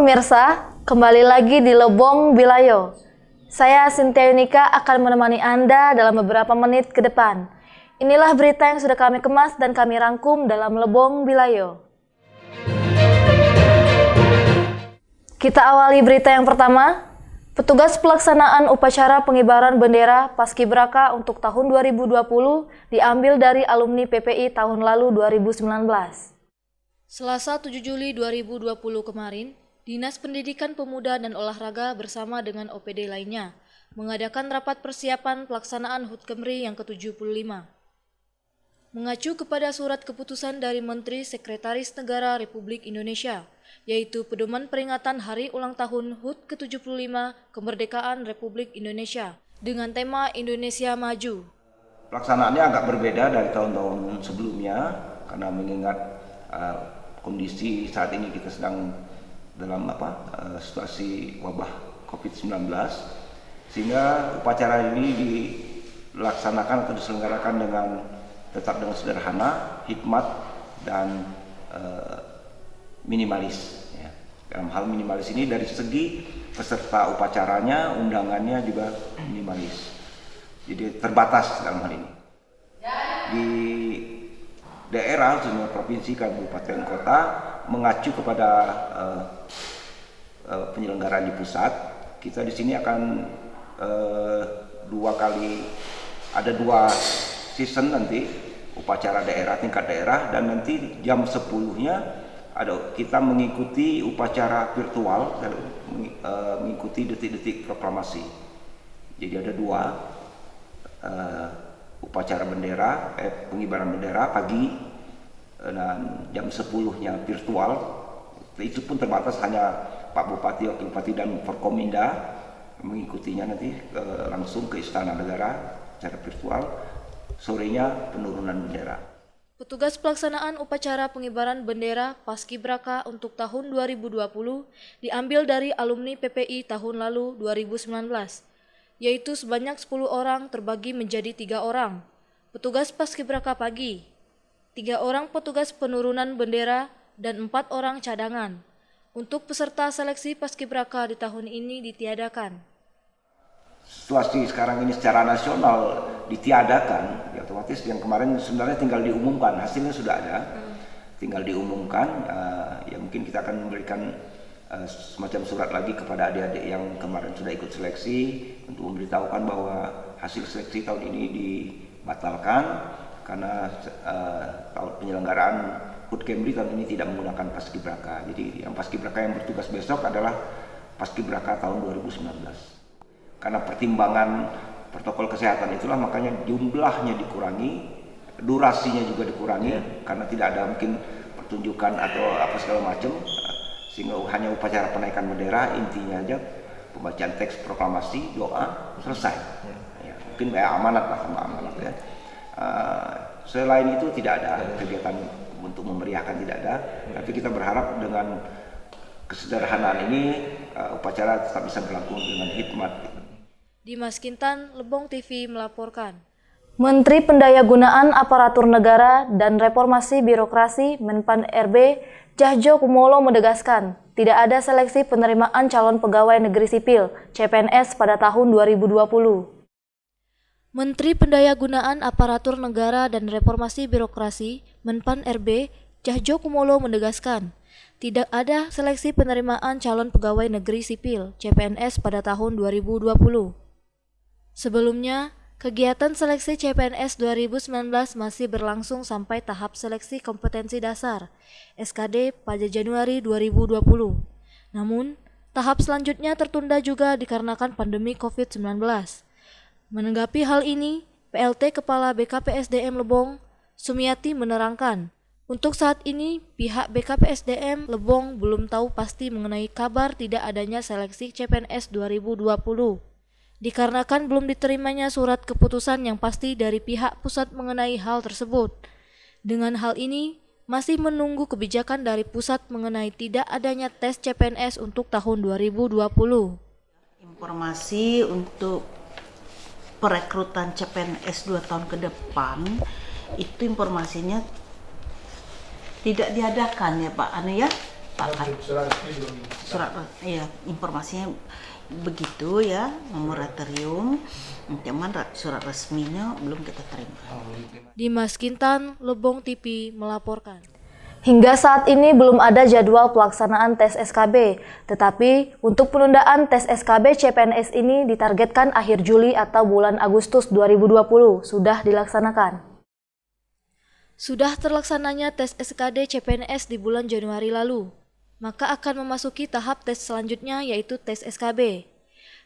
pemirsa, kembali lagi di Lebong Bilayo. Saya Cynthia Yunika akan menemani Anda dalam beberapa menit ke depan. Inilah berita yang sudah kami kemas dan kami rangkum dalam Lebong Bilayo. Kita awali berita yang pertama. Petugas pelaksanaan upacara pengibaran bendera Paskibraka untuk tahun 2020 diambil dari alumni PPI tahun lalu 2019. Selasa 7 Juli 2020 kemarin, Dinas Pendidikan Pemuda dan Olahraga bersama dengan OPD lainnya mengadakan rapat persiapan pelaksanaan HUT Kemri yang ke-75. Mengacu kepada surat keputusan dari Menteri Sekretaris Negara Republik Indonesia, yaitu pedoman peringatan Hari Ulang Tahun HUT ke-75 Kemerdekaan Republik Indonesia dengan tema Indonesia Maju. Pelaksanaannya agak berbeda dari tahun-tahun sebelumnya karena mengingat kondisi saat ini kita sedang dalam situasi wabah COVID-19, sehingga upacara ini dilaksanakan atau diselenggarakan tetap dengan sederhana, hikmat dan minimalis. Ya. Dalam hal minimalis ini dari segi peserta upacaranya, undangannya juga minimalis. Jadi terbatas dalam hal ini. Di daerah, khususnya provinsi, kabupaten, kota, mengacu kepada penyelenggaraan di pusat. Kita di sini akan ada dua season nanti upacara daerah, tingkat daerah, dan nanti jam 10-nya kita mengikuti upacara virtual, mengikuti detik-detik proklamasi. Jadi ada dua upacara bendera, pengibaran bendera pagi, dan jam 10-nya virtual. Itu pun terbatas, hanya Pak Bupati, Wakil Bupati dan Forkominda mengikutinya nanti langsung ke Istana Negara secara virtual. Sorenya penurunan bendera. Petugas pelaksanaan upacara pengibaran bendera Paskibraka untuk tahun 2020 diambil dari alumni PPI tahun lalu 2019, yaitu sebanyak 10 orang terbagi menjadi 3 orang petugas Paskibraka pagi, 3 orang petugas penurunan bendera, dan 4 orang cadangan. Untuk peserta seleksi Paskibraka di tahun ini ditiadakan. Situasi sekarang ini secara nasional ditiadakan, ya otomatis yang kemarin sebenarnya tinggal diumumkan, hasilnya sudah ada, tinggal diumumkan. Ya mungkin kita akan memberikan semacam surat lagi kepada adik-adik yang kemarin sudah ikut seleksi untuk memberitahukan bahwa hasil seleksi tahun ini dibatalkan karena penyelenggaraan HUT Kemri tahun ini tidak menggunakan Paskibraka. Jadi yang Paskibraka yang bertugas besok adalah Paskibraka tahun 2019. Karena pertimbangan protokol kesehatan itulah makanya jumlahnya dikurangi, durasinya juga dikurangi, karena tidak ada mungkin pertunjukan atau apa segala macam, sehingga hanya upacara penaikan bendera, intinya aja pembacaan teks proklamasi, doa, selesai. Ya, mungkin amanat lah, sama amanat ya. Selain itu tidak ada kegiatan untuk memeriahkan, tidak ada. Tapi kita berharap dengan kesederhanaan ini upacara tetap bisa berlangsung dengan hikmat. Dimas Kintan, Lebong TV melaporkan. Menteri Pendayagunaan Aparatur Negara dan Reformasi Birokrasi Menpan RB Cahjo Kumolo menegaskan tidak ada seleksi penerimaan calon pegawai negeri sipil CPNS pada tahun 2020. Menteri Pendayagunaan Aparatur Negara dan Reformasi Birokrasi Menpan RB Cahjo Kumolo menegaskan tidak ada seleksi penerimaan calon pegawai negeri sipil CPNS pada tahun 2020. Sebelumnya, kegiatan seleksi CPNS 2019 masih berlangsung sampai tahap seleksi kompetensi dasar SKD pada Januari 2020. Namun, tahap selanjutnya tertunda juga dikarenakan pandemi COVID-19. Menanggapi hal ini, PLT Kepala BKPSDM Lebong, Sumiati menerangkan, untuk saat ini pihak BKPSDM Lebong belum tahu pasti mengenai kabar tidak adanya seleksi CPNS 2020. Dikarenakan belum diterimanya surat keputusan yang pasti dari pihak pusat mengenai hal tersebut. Dengan hal ini, masih menunggu kebijakan dari pusat mengenai tidak adanya tes CPNS untuk tahun 2020. Informasi untuk perekrutan CPNS 2 tahun ke depan, itu informasinya tidak diadakan ya Pak Anu ya, Pak akan informasinya begitu ya, moratorium. Cuman surat resminya belum kita terima. Dimas Kintan, Lebong TV melaporkan. Hingga saat ini belum ada jadwal pelaksanaan tes SKB, tetapi untuk penundaan tes SKB CPNS ini ditargetkan akhir Juli atau bulan Agustus 2020 sudah dilaksanakan. Sudah terlaksananya tes SKD CPNS di bulan Januari lalu, maka akan memasuki tahap tes selanjutnya yaitu tes SKB.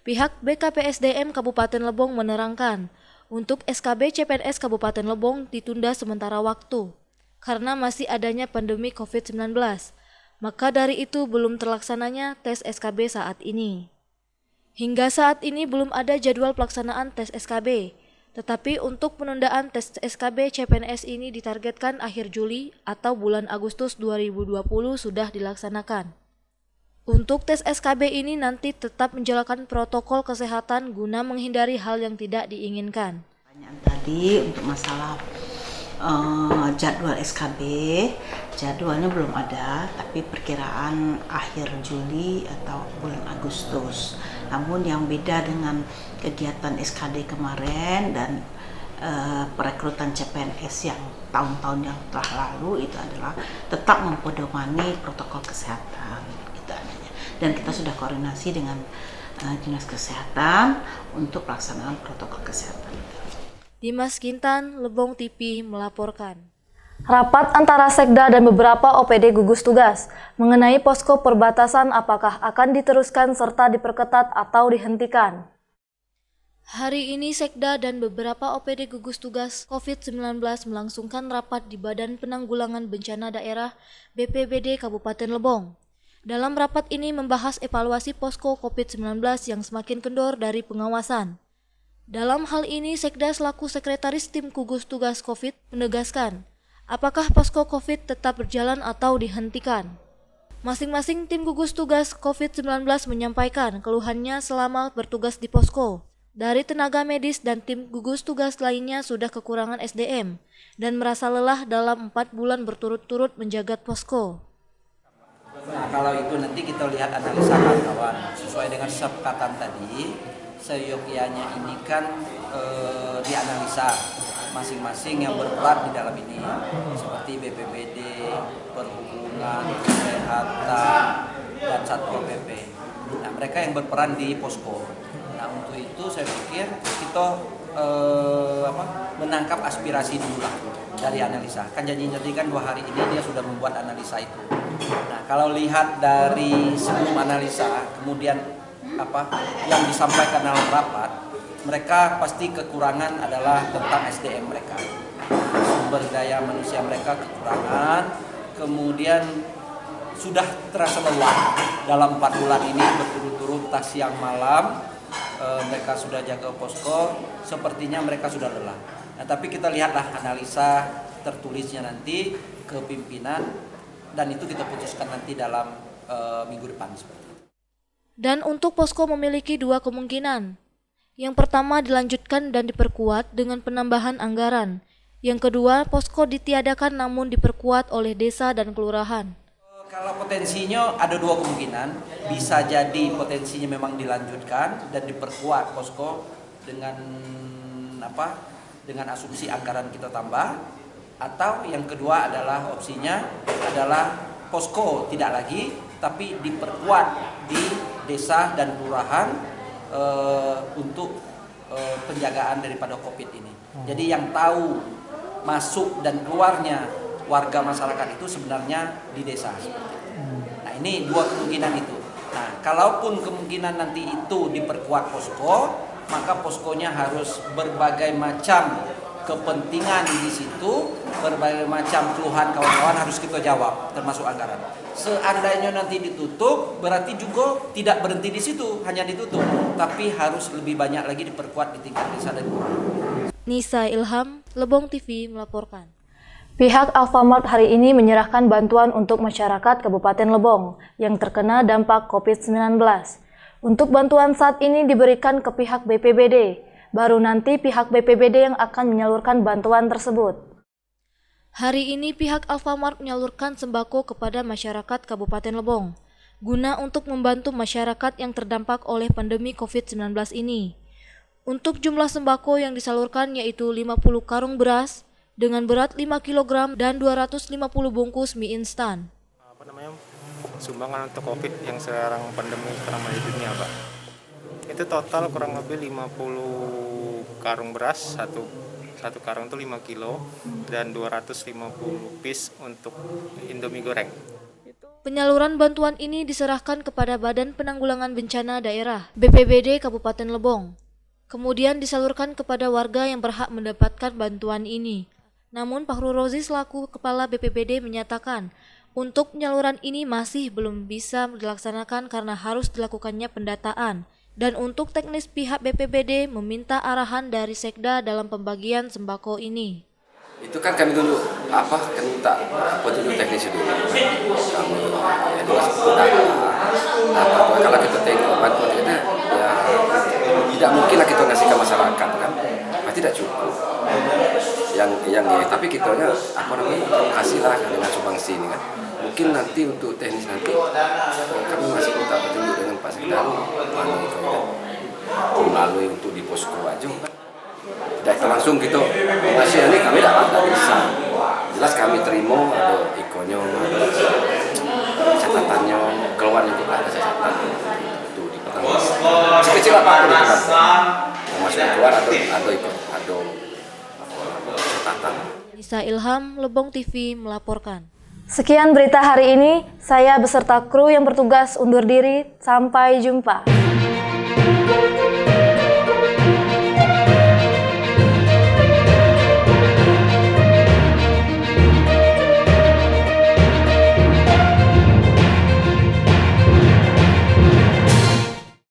Pihak BKPSDM Kabupaten Lebong menerangkan, untuk SKB CPNS Kabupaten Lebong ditunda sementara waktu karena masih adanya pandemi COVID-19, maka dari itu belum terlaksananya tes SKB saat ini. Hingga saat ini belum ada jadwal pelaksanaan tes SKB, tetapi untuk penundaan tes SKB CPNS ini ditargetkan akhir Juli atau bulan Agustus 2020 sudah dilaksanakan. Untuk tes SKB ini nanti tetap menjalankan protokol kesehatan guna menghindari hal yang tidak diinginkan. Pertanyaan tadi untuk masalah jadwal SKB, jadwalnya belum ada, tapi perkiraan akhir Juli atau bulan Agustus. Namun yang beda dengan kegiatan SKD kemarin dan perekrutan CPNS yang tahun-tahun yang telah lalu itu adalah tetap mempedomani protokol kesehatan, gitu adanya. Dan kita sudah koordinasi dengan Dinas Kesehatan untuk pelaksanaan protokol kesehatan. Dimas Kintan, Lebong TV melaporkan. Rapat antara Sekda dan beberapa OPD gugus tugas mengenai posko perbatasan apakah akan diteruskan serta diperketat atau dihentikan. Hari ini Sekda dan beberapa OPD gugus tugas COVID-19 melangsungkan rapat di Badan Penanggulangan Bencana Daerah BPBD Kabupaten Lebong. Dalam rapat ini membahas evaluasi posko COVID-19 yang semakin kendor dari pengawasan. Dalam hal ini, Sekda selaku Sekretaris Tim Gugus Tugas COVID menegaskan, apakah posko COVID tetap berjalan atau dihentikan. Masing-masing tim gugus tugas COVID-19 menyampaikan keluhannya selama bertugas di posko. Dari tenaga medis dan tim gugus tugas lainnya sudah kekurangan SDM dan merasa lelah dalam 4 bulan berturut-turut menjaga posko. Nah, kalau itu nanti kita lihat analisa kawan-kawan sesuai dengan sepakatan tadi. Seyogyanya ini kan dianalisa masing-masing yang berperan di dalam ini, seperti BPBD, Perhubungan, Kesehatan, dan Satpol PP. Nah, mereka yang berperan di posko. Nah, untuk itu saya pikir kita menangkap aspirasi dulu lah dari analisa. Kan janji-janji kan 2 hari ini dia sudah membuat analisa itu. Nah, kalau lihat dari sebelum analisa, kemudian yang disampaikan dalam rapat, mereka pasti kekurangan adalah tentang SDM mereka, sumber daya manusia mereka kekurangan, kemudian sudah terasa lelah dalam 4 bulan ini berturut-turut entah siang malam, mereka sudah jaga posko, sepertinya mereka sudah lelah. Nah, tapi kita lihatlah analisa tertulisnya nanti ke pimpinan dan itu kita putuskan nanti dalam minggu depan seperti itu. Dan untuk posko memiliki 2 kemungkinan. Yang pertama dilanjutkan dan diperkuat dengan penambahan anggaran. Yang kedua, posko ditiadakan namun diperkuat oleh desa dan kelurahan. Kalau potensinya ada 2 kemungkinan, bisa jadi potensinya memang dilanjutkan dan diperkuat posko dengan dengan asumsi anggaran kita tambah, atau yang kedua adalah opsinya adalah posko tidak lagi tapi diperkuat di desa dan kelurahan untuk penjagaan daripada COVID ini. Jadi yang tahu masuk dan keluarnya warga masyarakat itu sebenarnya di desa. Nah, ini 2 kemungkinan itu. Nah, kalaupun kemungkinan nanti itu diperkuat posko, maka poskonya harus berbagai macam kepentingan di situ, berbagai macam keluhan kawan-kawan harus kita jawab, termasuk anggaran. Seandainya nanti ditutup, berarti juga tidak berhenti di situ, hanya ditutup, tapi harus lebih banyak lagi diperkuat di tingkat desa dan kelurahan. Nisa Ilham, Lebong TV melaporkan. Pihak Alfamart hari ini menyerahkan bantuan untuk masyarakat Kabupaten Lebong yang terkena dampak COVID-19. Untuk bantuan saat ini diberikan ke pihak BPBD. Baru nanti pihak BPBD yang akan menyalurkan bantuan tersebut. Hari ini pihak Alfamart menyalurkan sembako kepada masyarakat Kabupaten Lebong guna untuk membantu masyarakat yang terdampak oleh pandemi COVID-19 ini. Untuk jumlah sembako yang disalurkan yaitu 50 karung beras dengan berat 5 kg dan 250 bungkus mie instan. Sumbangan untuk COVID yang sekarang pandemi sekarang di dunia, Pak. Itu total kurang lebih 50 karung beras, satu karung itu 5 kilo dan 250 piece untuk Indomie goreng. Penyaluran bantuan ini diserahkan kepada Badan Penanggulangan Bencana Daerah BPBD Kabupaten Lebong. Kemudian disalurkan kepada warga yang berhak mendapatkan bantuan ini. Namun Fahru Rozi selaku Kepala BPBD menyatakan untuk penyaluran ini masih belum bisa dilaksanakan karena harus dilakukannya pendataan. Dan untuk teknis pihak BPBD meminta arahan dari Sekda dalam pembagian sembako ini. Itu kan kami dulu kami minta petunjuk teknis dulu. Kami ya jelas kalau kita tengok bantuan kita ya tidak mungkinlah kita ngasih ke masyarakat kan, pasti tidak cukup. Yang tapi kitanya kasihlah dengan sumbangsi ini kan. Mungkin nanti untuk teknis nanti kami masih minta petunjuk dengan Pak Sekda melalui untuk di posko aja kan. Tidak langsung gitu masih ini kami tidak bisa. Jelas kami terima ada ikonnya, ada catatannya, keluar juga ada catatan itu di pertama. Sekecil apapun itu kan. Masuk keluar ada ikon, ada catatan. Nisa Ilham, Lebong TV melaporkan. Sekian berita hari ini, saya beserta kru yang bertugas undur diri, sampai jumpa.